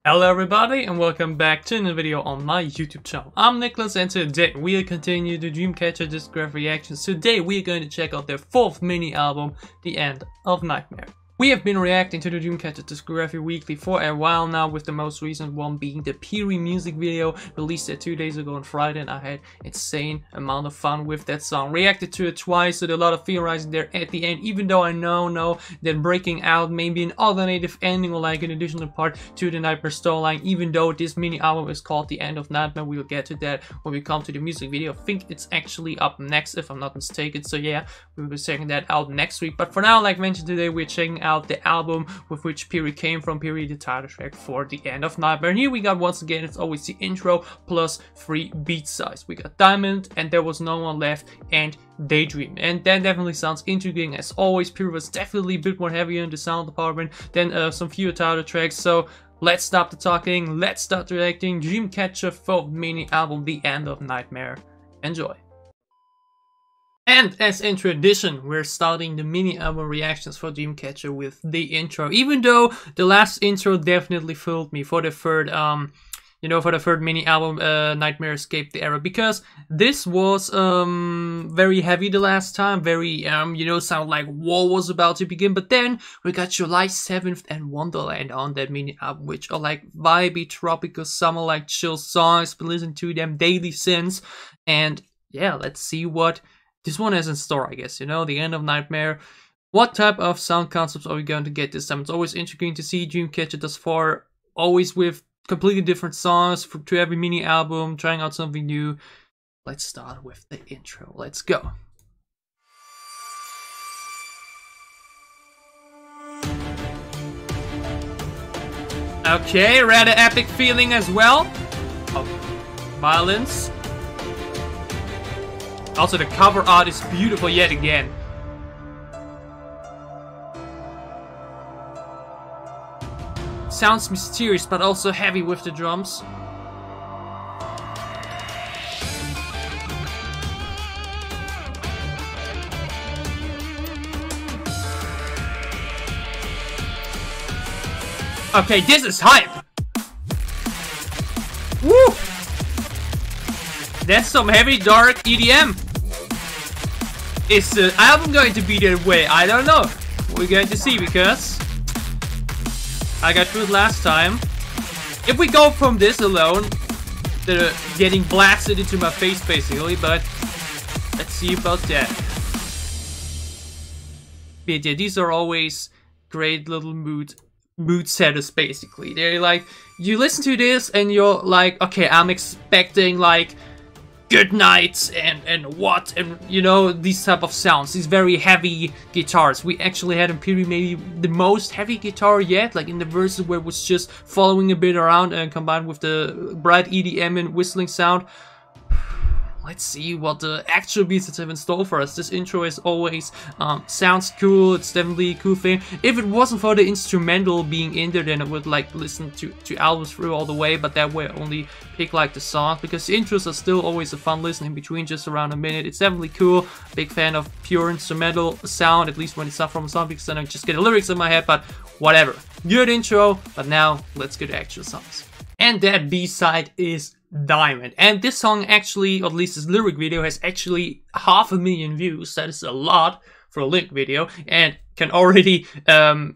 Hello everybody and welcome back to another video on my YouTube channel. I'm Nicholas and today we'll continue the Dreamcatcher discography reactions. Today we're going to check out their fourth mini album, The End of Nightmare. We have been reacting to the Dreamcatcher discography weekly for a while now, with the most recent one being the Piri music video released 2 days ago on Friday, and I had insane amount of fun with that song. Reacted to it twice, so there's a lot of theorizing there at the end, even though I know that breaking out maybe an alternative ending or like an additional part to the Nightmare storyline, even though this mini album is called The End of Nightmare. We'll get to that when we come to the music video. I think it's actually up next if I'm not mistaken, so yeah, we'll be checking that out next week. But for now, like mentioned today, we're checking out the album with which Piri came from, Piri, the title track for The End of Nightmare. And here we got, once again, it's always the intro plus 3 beat sides. We got Diamond, and There Was No One Left, and Daydream, and that definitely sounds intriguing. As always, Piri was definitely a bit more heavier in the sound department than some fewer title tracks. So let's stop the talking, let's start reacting. Dreamcatcher 4th mini album, The End of Nightmare. Enjoy. And as in tradition, we're starting the mini album reactions for Dreamcatcher with the intro. Even though the last intro definitely fooled me for the third, for the third mini album, Nightmare Escape the Era, because this was very heavy the last time, very sound like war was about to begin. But then we got July 7th and Wonderland on that mini album, which are like vibey, tropical, summer like chill songs. Been listening to them daily since, and yeah, let's see what this one has in store, I guess. The End of Nightmare. What type of sound concepts are we going to get this time? It's always intriguing to see Dreamcatcher thus far, always with completely different songs to every mini album, trying out something new. Let's start with the intro. Let's go. Okay, rather epic feeling as well. Oh, violence. Also, the cover art is beautiful yet again. Sounds mysterious, but also heavy with the drums. Okay, this is hype! Woo! That's some heavy, dark EDM. Is the album going to be that way? I don't know. We're going to see, because I got through it last time. If we go from this alone, they're getting blasted into my face basically, but let's see about that. But yeah, these are always great little mood setters basically. They're like, you listen to this and you're like, okay, I'm expecting like good nights and what, and these type of sounds, these very heavy guitars. We actually had in Piri maybe the most heavy guitar yet, like in the verses where it was just following a bit around and combined with the bright EDM and whistling sound. Let's see what the actual beats have in store for us. This intro, as always, sounds cool. It's definitely a cool thing. If it wasn't for the instrumental being in there, then I would like listen to albums through all the way, but that way I only pick like the songs, because the intros are still always a fun listen in between, just around a minute. It's definitely cool. Big fan of pure instrumental sound, at least when it's not from a song, because then I just get the lyrics in my head, but whatever. Good intro, but now let's get to actual songs. And that B-side is Diamond, and this song actually, or at least this lyric video, has actually 500,000 views. That is a lot for a lyric video, and can already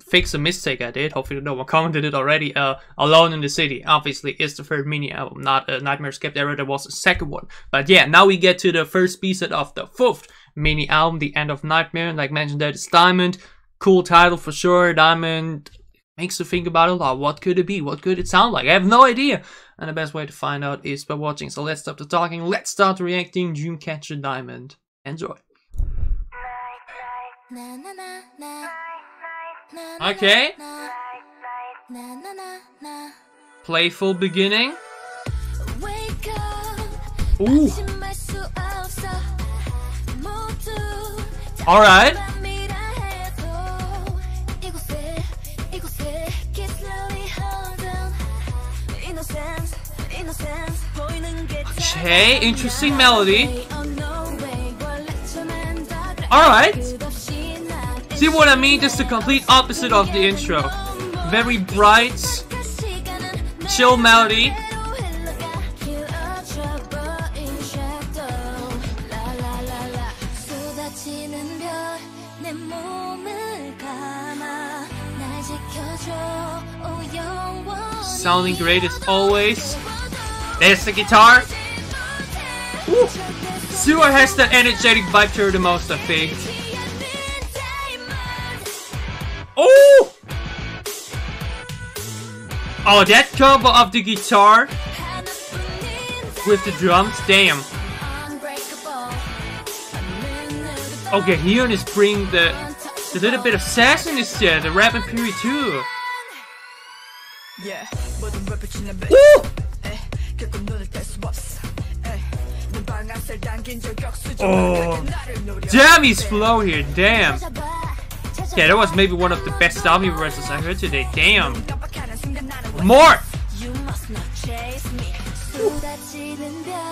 fix a mistake I did. Hopefully no one commented it already. Alone in the City obviously is the third mini album, not Nightmare Escape the Era. There was a second one, but yeah, now we get to the first B-side of the 4th mini album, The End of Nightmare. And like mentioned, that is Diamond. Cool title for sure. Diamond makes you think about it a lot. What could it be? What could it sound like? I have no idea. And the best way to find out is by watching. So let's stop the talking. Let's start reacting. Dreamcatcher Diamond. Enjoy. Okay. Playful beginning. Ooh. Alright. Okay, interesting melody. Alright. See what I mean? Just the complete opposite of the intro. Very bright, chill melody. Sounding great as always. There's the guitar. Woo. Suha has that energetic vibe to her the most, I think. Oh! Oh, that combo of the guitar with the drums, damn. Okay, Hyun is bringing the little bit of sassiness there, the rapping period too. Woo! Oh, damn, he's flow here, damn. Yeah, that was maybe one of the best Dami verses I heard today, damn. More!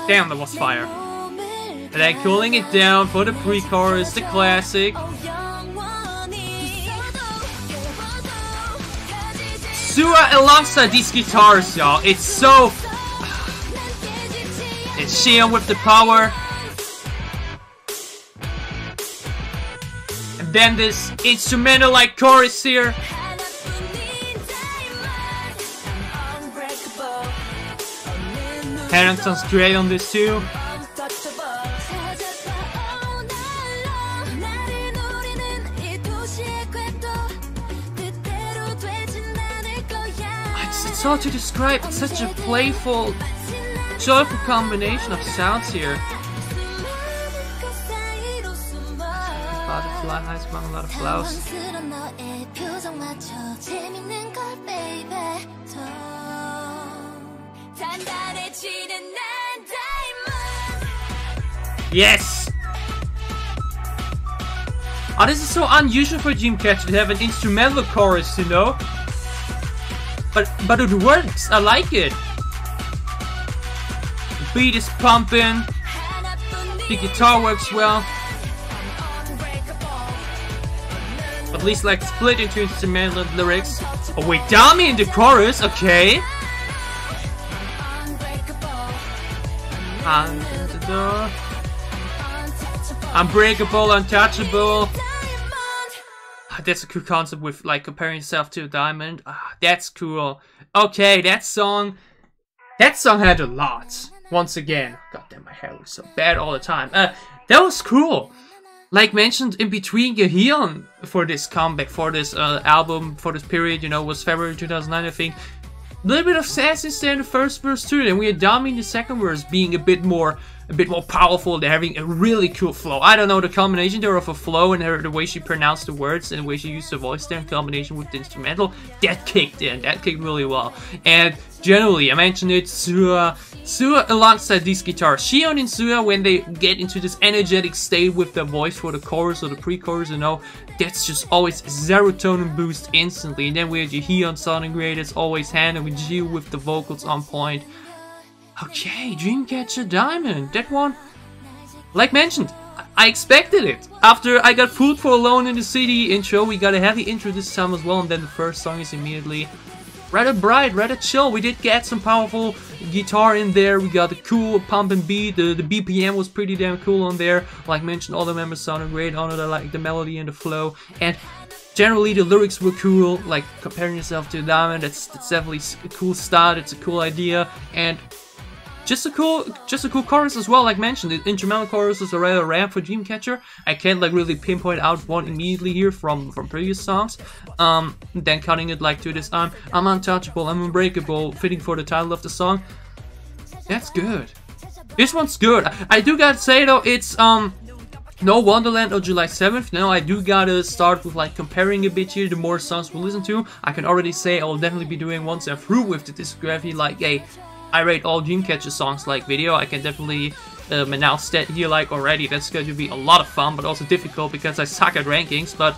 Damn, that was fire. And then cooling it down for the pre-chorus, the classic. Suha alongside these guitars, y'all. It's so... It's Xion with the power. And then this instrumental like chorus here. Hanang sounds great on this too. It's hard to describe. It's such a playful, joyful combination of sounds here. Butterfly highs among a lot of flowers. Yes! Oh, this is so unusual for Dreamcatcher to have an instrumental chorus, you know? But it works, I like it. The beat is pumping. The guitar works well. At least like split into instrumental lyrics. Oh wait, Dami in the chorus, okay. Unbreakable, untouchable. That's a cool concept with like comparing yourself to a diamond. That's cool. Okay, that song had a lot. Once again, goddamn, my hair looks so bad all the time. That was cool. Like mentioned in between, Hyun for this comeback, for this album, for this period, you know, was February 2009, I think. A little bit of sassy there in the first verse too, and we had Dami in the second verse being a bit more powerful. They're having a really cool flow. I don't know, the combination there of a flow and the way she pronounced the words and the way she used the voice there in combination with the instrumental, that kicked in. That kicked really well. And generally, I mentioned it, Suha alongside these guitars. Xion and Suha, when they get into this energetic state with the voice for the chorus or the pre-chorus, you know, that's just always a serotonin boost instantly. And then we had Hyun sounding great as always, Hannah with Jiu with the vocals on point. Okay, Dreamcatcher Diamond, that one, like mentioned, I expected it. After I got Food for Alone in the City intro, we got a heavy intro this time as well, and then the first song is immediately rather bright, rather chill. We did get some powerful guitar in there, we got a cool pump and beat, the BPM was pretty damn cool on there. Like mentioned, all the members sounded great on it, I like the melody and the flow, and generally the lyrics were cool. Like comparing yourself to Diamond, that's definitely a cool start, it's a cool idea, and just a cool chorus as well. Like mentioned, the instrumental choruses are rather rare for Dreamcatcher. I can't like really pinpoint out one immediately here from previous songs. Then cutting it like to this I'm untouchable, I'm unbreakable, fitting for the title of the song. That's good. This one's good. I do gotta say though, it's no Wonderland or July 7th. No, I do gotta start with like comparing a bit here. The more songs we listen to, I can already say I will definitely be doing once I'm through with the discography like a I rate all Dreamcatcher songs like video. I can definitely announce that here like already. That's going to be a lot of fun, but also difficult because I suck at rankings. But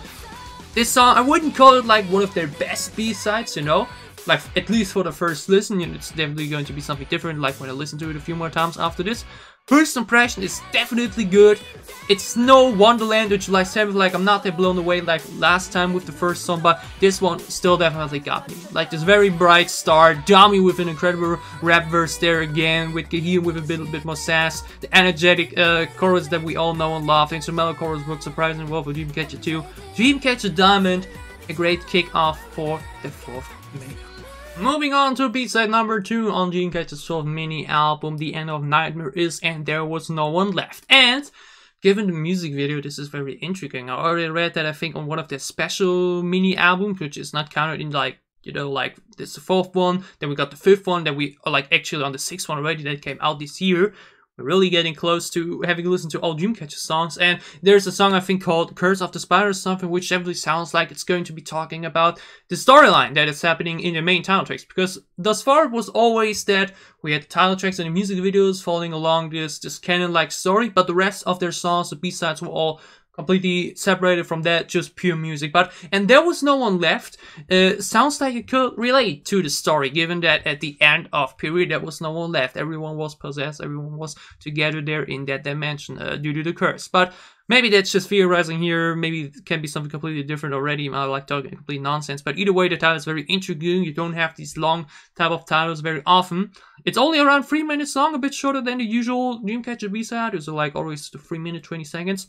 this song, I wouldn't call it like one of their best B-sides, you know? Like, at least for the first listen, you know, it's definitely going to be something different, like when I listen to it a few more times after this. First impression is definitely good. It's no Wonderland, which like said, like I'm not that blown away like last time with the first song, but this one still definitely got me. Like this very bright start, Dummy with an incredible rap verse there again, with Gahir with a bit more sass, the energetic chorus that we all know and love. The instrumental chorus worked surprisingly well for Dreamcatcher 2. Dreamcatcher Diamond, a great kick-off for the 4th mini. Moving on to B-side number 2 on Dreamcatcher's 12th mini album, The End of Nightmare is And There Was No One Left. And given the music video, this is very intriguing. I already read that I think on one of their special mini albums, which is not counted in like, you know, like this is the 4th one, then we got the 5th one, then we are like actually on the 6th one already that came out this year. We're really getting close to having listened to all Dreamcatcher songs, and there's a song I think called Curse of the Spider or something, which definitely sounds like it's going to be talking about the storyline that is happening in the main title tracks, because thus far it was always that we had the title tracks and the music videos following along this canon-like story, but the rest of their songs, the B-sides, were all completely separated from that, just pure music. But And There Was No One Left sounds like it could relate to the story, given that at the end of period there was no one left. Everyone was possessed, everyone was together there in that dimension due to the curse. But maybe that's just theorizing here, maybe it can be something completely different already. I like talking complete nonsense, but either way the title is very intriguing. You don't have these long type of titles very often. It's only around 3 minutes long, a bit shorter than the usual Dreamcatcher B-side, so like always the 3 minute 20 seconds.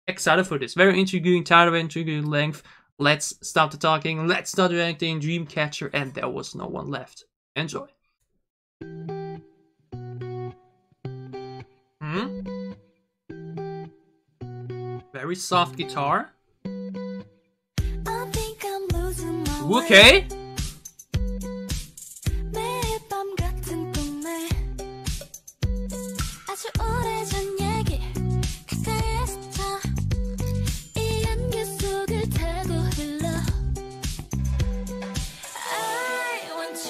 Excited for this. Very intriguing title, intriguing length. Let's stop the talking. Let's start reacting. Dreamcatcher And There Was No One Left. Enjoy. Very soft guitar. Okay.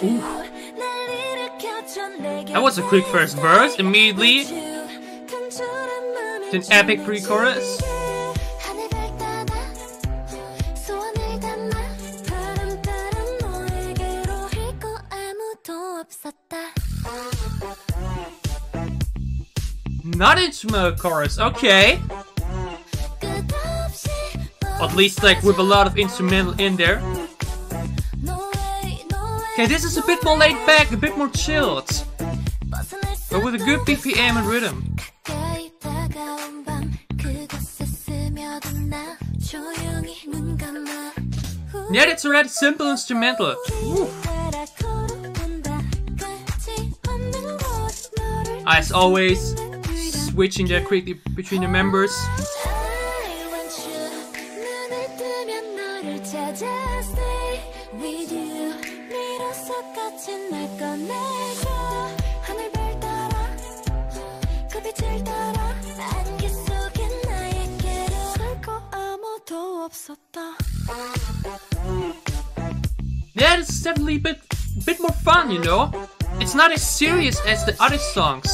Ooh. That was a quick first verse, immediately an epic pre-chorus. Not instrumental chorus, okay. At least like with a lot of instrumental in there. Okay, this is a bit more laid back, a bit more chilled, but with a good BPM and rhythm. Yeah, that's a rather simple instrumental. Ooh. As always, switching there quickly between the members. Yeah, this is definitely a bit more fun, you know? It's not as serious as the other songs.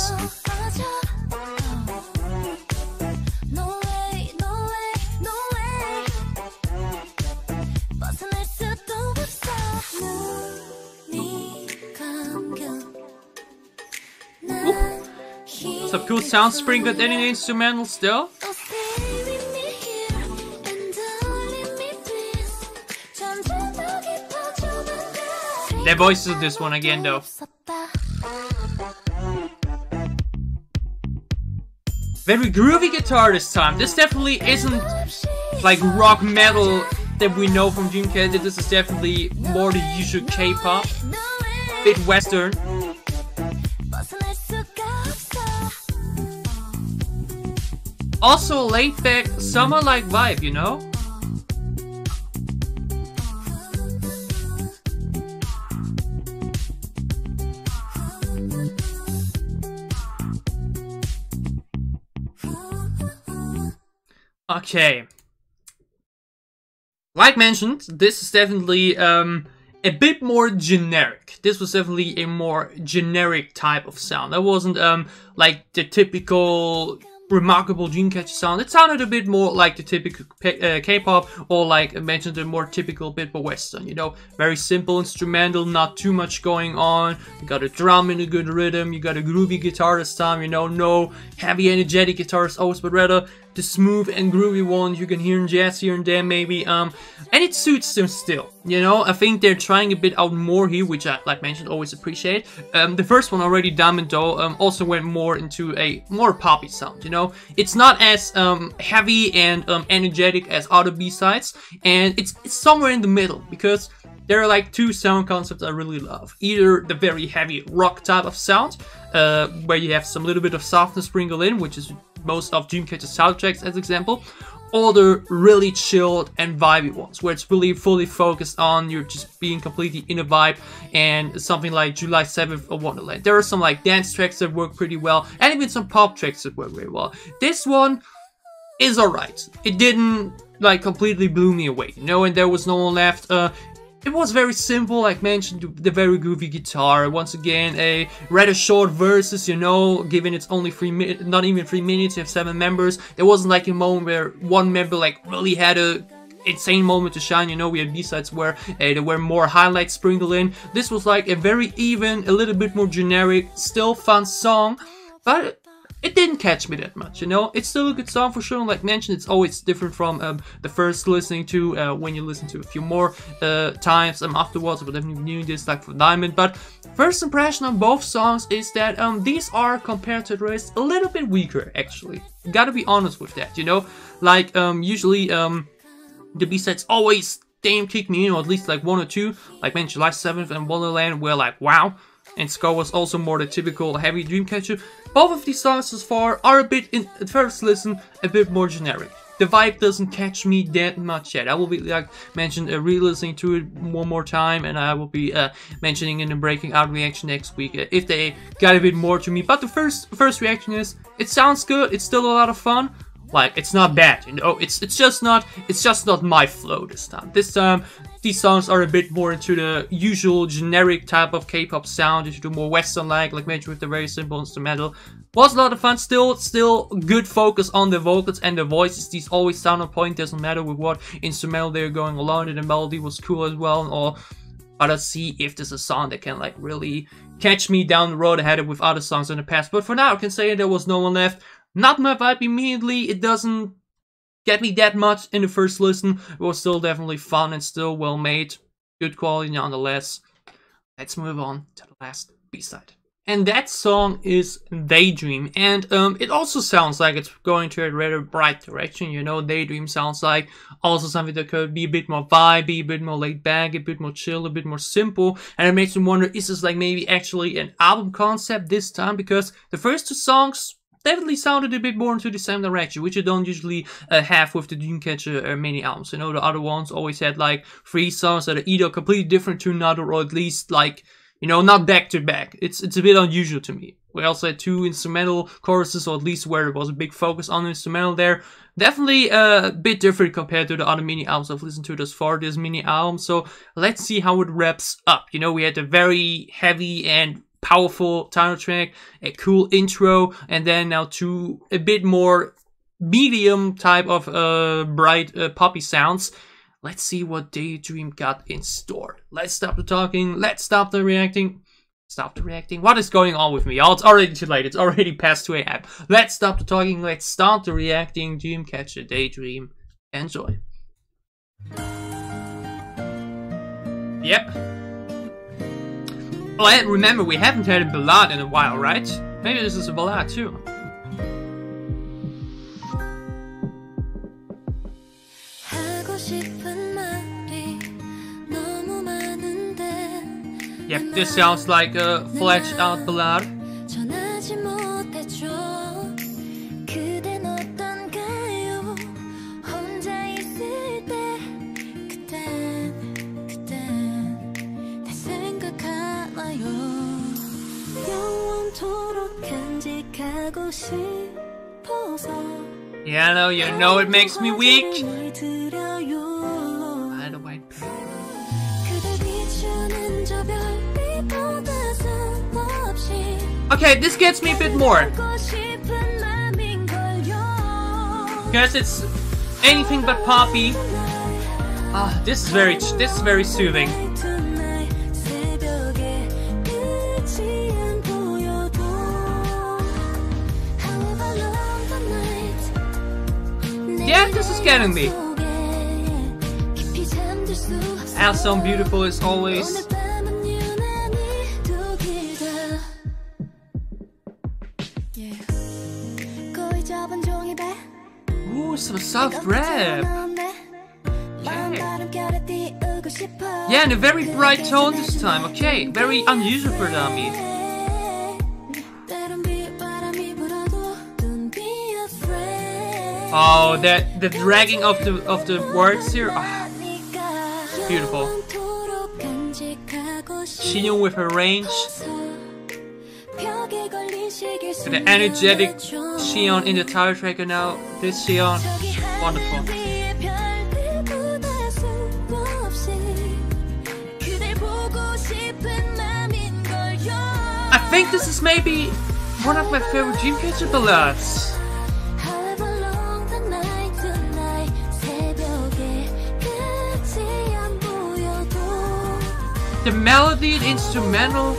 Ooh. Some cool sound sprinkled in the instrumental still. Their voices of this one again though. Very groovy guitar this time. This definitely isn't like rock metal that we know from Dreamcatcher. This is definitely more the usual K-pop. Bit western. Also a laid back summer-like vibe, you know? Okay. Like mentioned, this is definitely a bit more generic. This was definitely a more generic type of sound. That wasn't like the typical remarkable Dreamcatcher sound. It sounded a bit more like the typical K-pop, or like I mentioned, the more typical bit more Western, you know, very simple instrumental, not too much going on. You got a drum in a good rhythm, you got a groovy guitar this time, you know, no heavy energetic guitars always, but rather the smooth and groovy ones you can hear in jazz here and there maybe, and it suits them still, you know. I think they're trying a bit out more here, which I, like mentioned, always appreciate. The first one already, Diamond Dough, also went more into a more poppy sound, you know. It's not as heavy and energetic as other B-sides, and it's somewhere in the middle, because there are like two sound concepts I really love. Either the very heavy rock type of sound, where you have some little bit of softness sprinkled in, which is most of Dreamcatcher soundtracks as example, or the really chilled and vibey ones, where it's really fully focused on you're just being completely in a vibe, and something like July 7th or Wonderland. There are some like dance tracks that work pretty well, and even some pop tracks that work very well. This one is alright. It didn't like completely blew me away, you know, and there was no one left. It was very simple, like mentioned, the very groovy guitar. Once again, a rather short verses, you know, given it's only 3 minutes, not even 3 minutes, you have 7 members. There wasn't like a moment where one member like really had a insane moment to shine, you know. We had B-sides where there were more highlights sprinkled in. This was like a very even, a little bit more generic, still fun song, but it didn't catch me that much, you know. It's still a good song for sure. Like mentioned, it's always different from the first listening to when you listen to a few more times afterwards. But definitely doing this like for Diamond. But first impression on both songs is that these are, compared to the rest, a little bit weaker actually. Gotta be honest with that, you know. Like usually the B-sides always damn kick me in, or at least like one or two. Like mentioned, July 7th and Wonderland were like wow. And Scar was also more the typical heavy Dreamcatcher. Both of these songs so far are a bit, at first listen, a bit more generic. The vibe doesn't catch me that much yet. I will be, like mentioned, re-listening to it one more time, and I will be mentioning in the breaking out reaction next week if they got a bit more to me. But the first reaction is, it sounds good, it's still a lot of fun. Like, it's not bad, you know, it's just not my flow this time. This time, these songs are a bit more into the usual generic type of K-pop sound, into the more Western-like mentioned, with the very simple instrumental. Was a lot of fun, still good focus on the vocals and the voices. These always sound on point, doesn't matter with what instrumental they're going along, and the melody was cool as well. Or let's see if there's a song that can like really catch me down the road. I had it with other songs in the past, but for now I can say there was no one left. Not my vibe immediately, it doesn't get me that much in the first listen. It was still definitely fun and still well made. Good quality nonetheless. Let's move on to the last B-side. And that song is Daydream. And it also sounds like it's going to a rather bright direction. You know, Daydream sounds like also something that could be a bit more vibey, a bit more laid back, a bit more chill, a bit more simple. And it makes me wonder, is this like maybe actually an album concept this time? Because the first two songs definitely sounded a bit more into the same direction, which you don't usually have with the Dreamcatcher mini albums. You know, the other ones always had like 3 songs that are either completely different to another, or at least like, you know, not back to back. It's a bit unusual to me. We also had 2 instrumental choruses, or at least where there was a big focus on the instrumental there. Definitely a bit different compared to the other mini albums I've listened to thus far, this mini album. So let's see how it wraps up. You know, we had a very heavy and powerful title track, a cool intro, and then now to a bit more medium type of bright poppy sounds. Let's see what Daydream got in store. Let's stop the talking, let's stop the reacting. Stop the reacting. What is going on with me? Oh, it's already too late. It's already past 2 AM. Let's stop the talking, let's start the reacting. Dreamcatcher, Daydream. Enjoy. Yep. Well, remember, we haven't had a ballad in a while, right? Maybe this is a ballad too. Yep, this sounds like a fleshed out ballad. Yeah, you know it makes me weak. Okay, this gets me a bit more. because it's anything but poppy. This is very soothing. Yeah, this is getting me. As so beautiful as always. Ooh, some soft rap. Yeah, and a very bright tone this time. Okay, very unusual for Dami. Oh, the dragging of the words here. Oh, beautiful. Xion with her range. The energetic Xion in the title tracker now. This Xion, wonderful. I think this is maybe one of my favorite Dreamcatcher ballads. The melody, the instrumental.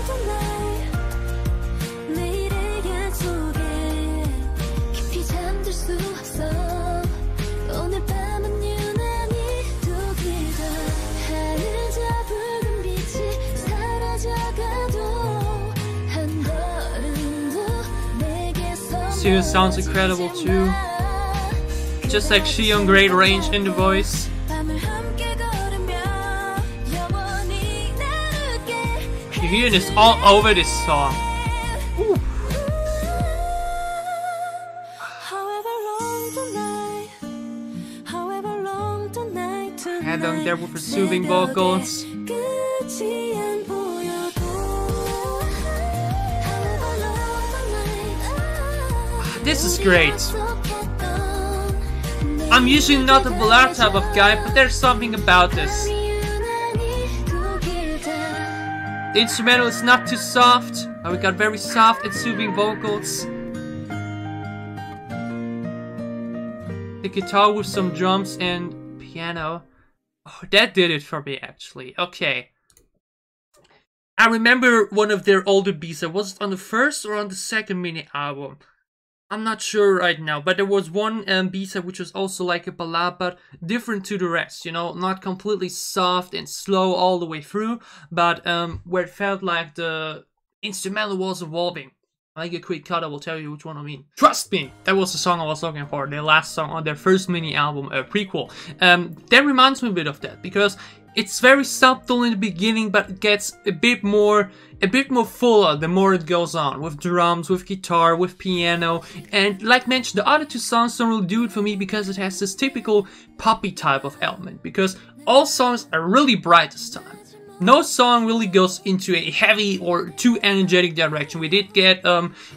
Xion sounds incredible too. Just like Xion, great range in the voice. You hear this all over this song. Ooh. Head on there with her soothing vocals. This is great. I'm usually not a ballad type of guy, but there's something about this. The instrumental is not too soft, but we got very soft and soothing vocals. The guitar with some drums and piano. Oh, that did it for me actually. Okay. I remember one of their older B-sides. Was it on the first or on the second mini album? I'm not sure right now, but there was one B-side which was also like a ballad, but different to the rest, you know, not completely soft and slow all the way through, but where it felt like the instrumental was evolving. Like a quick cut, I will tell you which one I mean. Trust Me! That was the song I was looking for, their last song on their first mini album, Prequel. That reminds me a bit of that, because it's very subtle in the beginning, but it gets a bit more fuller the more it goes on, with drums, with guitar, with piano, and like mentioned, the other two songs don't really do it for me because it has this typical poppy type of element, because all songs are really bright this time. No song really goes into a heavy or too energetic direction. We did get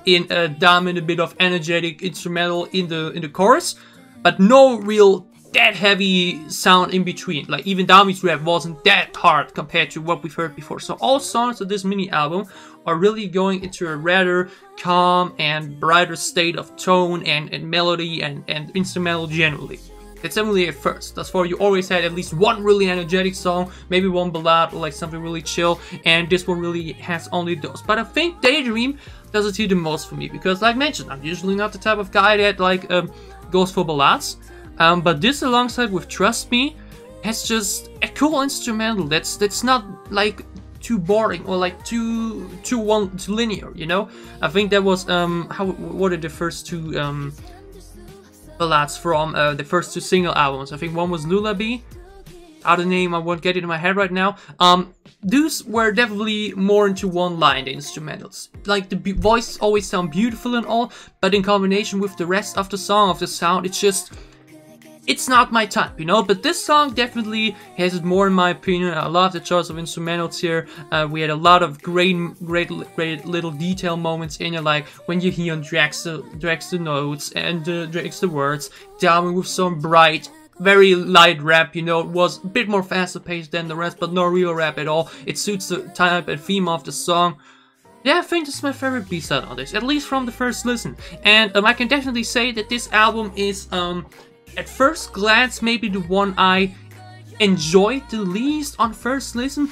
in Diamond a bit of energetic instrumental in the chorus, but no real that heavy sound in between. Like even Dami's rap wasn't that hard compared to what we've heard before. So all songs of this mini album are really going into a rather calm and brighter state of tone and melody and instrumental generally. It's definitely a first. Thus far, you always had at least one really energetic song, maybe one ballad or like something really chill, and this one really has only those. But I think Daydream does it here the most for me because, like mentioned, I'm usually not the type of guy that like goes for ballads. But this, alongside with Trust Me, has just a cool instrumental that's not like too boring or like too linear, you know. I think that was what are the first two ballads from the first two single albums. I think one was Lullaby. Other name I won't get it in my head right now. Those were definitely more into one line, the instrumentals. Like the voices always sound beautiful and all, but in combination with the rest of the song, of the sound, it's not my type, you know, but this song definitely has it more in my opinion. I love the choice of instrumentals here. We had a lot of great little detail moments in it, like when you hear drags the notes and drags the words, down with some bright, very light rap, you know. It was a bit more faster paced than the rest, but no real rap at all. It suits the type and theme of the song. Yeah, I think this is my favorite B-side on this, at least from the first listen. And I can definitely say that this album is, at first glance, maybe the one I enjoyed the least on first listen.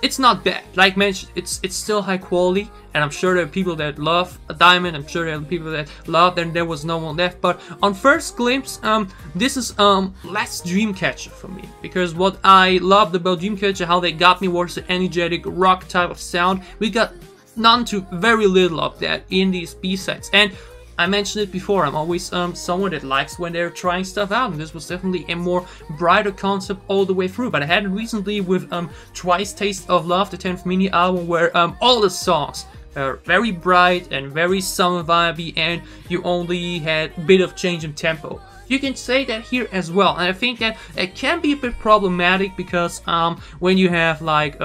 It's not bad. Like mentioned, it's still high quality, and I'm sure there are people that love Diamond. I'm sure there are people that love that There Was No One Left. But on first glimpse, this is less Dreamcatcher for me, because what I loved about Dreamcatcher, how they got me, was the energetic rock type of sound. We got none to very little of that in these B-sides. And I mentioned it before, I'm always someone that likes when they're trying stuff out, and this was definitely a more brighter concept all the way through. But I had it recently with Twice Taste of Love, the 10th mini album, where all the songs are very bright and very summer vibey, and you only had a bit of change in tempo. You can say that here as well, and I think that it can be a bit problematic, because when you have like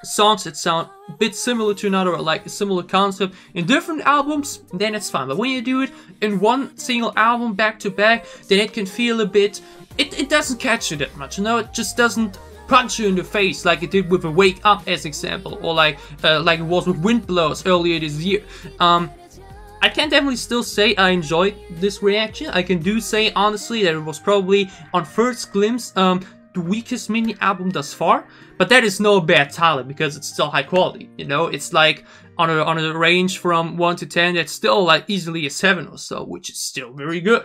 songs that sound a bit similar to another, or like a similar concept in different albums, then it's fine. But when you do it in one single album back to back, then it can feel a bit, it doesn't catch you that much, you know. It just doesn't punch you in the face like it did with a Wake Up as example, or like it was with Wind Blows earlier this year. I can definitely still say I enjoyed this reaction. I can do say honestly that it was probably on first glimpse the weakest mini album thus far, but that is no bad talent, because it's still high quality, you know. It's like on a range from 1 to 10, that's still like easily a 7 or so, which is still very good.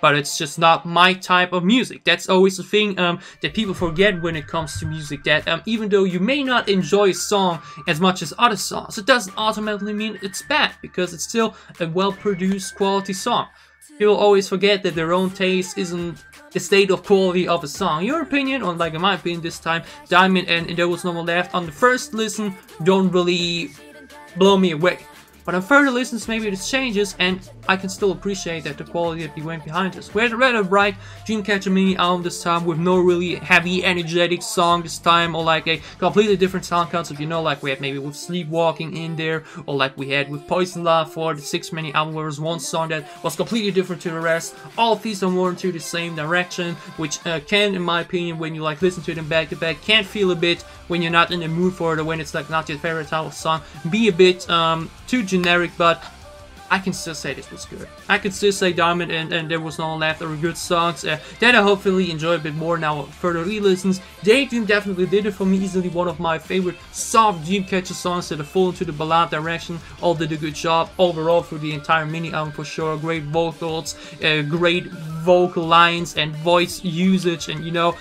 But it's just not my type of music. That's always the thing that people forget when it comes to music, that even though you may not enjoy a song as much as other songs, it doesn't automatically mean it's bad, because it's still a well-produced quality song. People always forget that their own taste isn't the state of quality of a song. Your opinion, or like in my opinion this time, Diamond and There Was No One Left on the first listen don't really blow me away. But on further listens, maybe this changes, and I can still appreciate that the quality that we went behind this. We had a rather bright Dreamcatcher mini album this time, with no really heavy, energetic song this time, or like a completely different sound concept, you know, like we had maybe with Sleepwalking in there, or like we had with Poison Love for the 6th mini album, where there was one song that was completely different to the rest. All of these are more into the same direction, which can, in my opinion, when you like listen to them back to back, can feel a bit, when you're not in the mood for it, or when it's like not your favorite type of song, be a bit too generic. But I can still say this was good. I can still say Diamond and There Was No One Left are good songs that I hopefully enjoy a bit more now further re-listens. Daydream definitely did it for me, easily one of my favorite soft Dreamcatcher songs that are full into the ballad direction. All did a good job overall through the entire mini album for sure. Great vocals, great vocal lines and voice usage, and you know,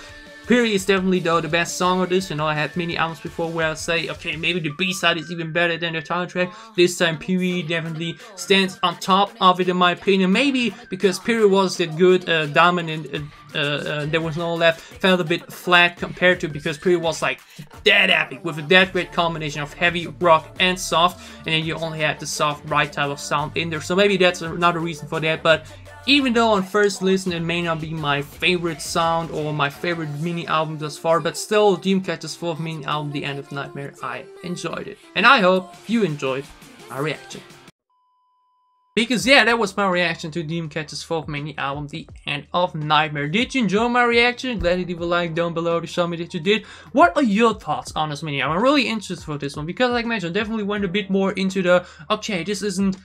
Period is definitely though the best song of this. You know, I had many albums before where I say, okay, maybe the B-side is even better than the title track. This time Period definitely stands on top of it in my opinion. Maybe because Period was that good, Diamond and There Was No One Left felt a bit flat compared to, because Period was like that epic with a that great combination of heavy rock and soft, and then you only had the soft right type of sound in there. So maybe that's another reason for that. But even though on first listen it may not be my favorite sound or my favorite mini album thus far, but still Dreamcatcher's 4th mini album, The End of Nightmare, I enjoyed it. And I hope you enjoyed my reaction. Because yeah, that was my reaction to Dreamcatcher's 4th mini album, The End of Nightmare. Did you enjoy my reaction? Glad you leave a like down below to show me that you did. What are your thoughts on this mini album? I'm really interested for this one because, like I mentioned, I definitely went a bit more into the, okay, this isn't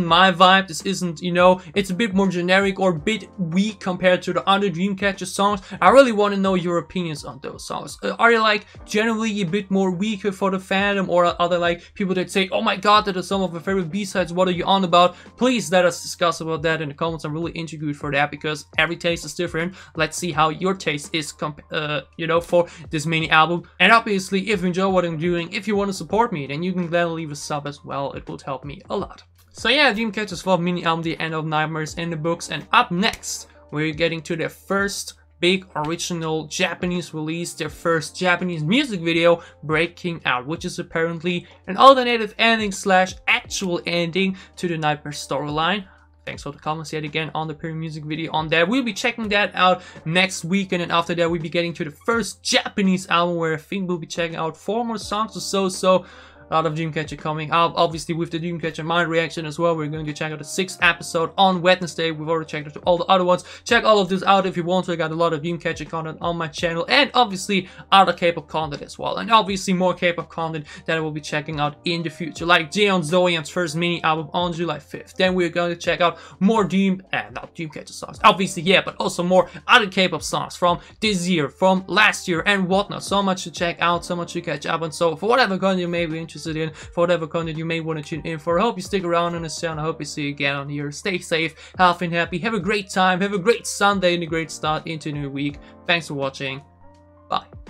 my vibe, this isn't, you know, it's a bit more generic or a bit weak compared to the other Dreamcatcher songs. I really want to know your opinions on those songs. Are they like generally a bit more weaker for the fandom, or are there like people that say, oh my god, that are some of my favorite B-sides, what are you on about? Please let us discuss about that in the comments. I'm really intrigued for that because every taste is different. Let's see how your taste is, you know, for this mini album. And obviously, if you enjoy what I'm doing, if you want to support me, then you can gladly leave a sub as well. It would help me a lot. So yeah, Dreamcatcher's 4th mini album, The End of Nightmare, is in the books. And up next, we're getting to their first big original Japanese release, their first Japanese music video, Breaking Out, which is apparently an alternative ending / actual ending to the Nightmare storyline. Thanks for the comments yet again on the Period music video on that. We'll be checking that out next week, and then after that we'll be getting to the first Japanese album where I think we'll be checking out 4 more songs or so. So A lot of Dreamcatcher coming out. Obviously, with the Dreamcatcher Mind reaction as well, we're going to check out the 6th episode on Wednesday. We've already checked out all the other ones. Check all of this out if you want to. I got a lot of Dreamcatcher content on my channel, and obviously other K-pop content as well. And obviously more K-pop content that I will be checking out in the future, like Jaeon Zoyeon's first mini album on July 5th. Then we're going to check out more not Dreamcatcher songs, obviously, yeah, but also more other K-pop songs from this year, from last year, and whatnot. So much to check out, so much to catch up on. So for whatever content you may be interested in, for whatever content you may want to tune in for, I hope you stick around on this channel. I hope you see you again on here. Stay safe, healthy and happy. Have a great time, have a great Sunday and a great start into a new week. Thanks for watching. Bye.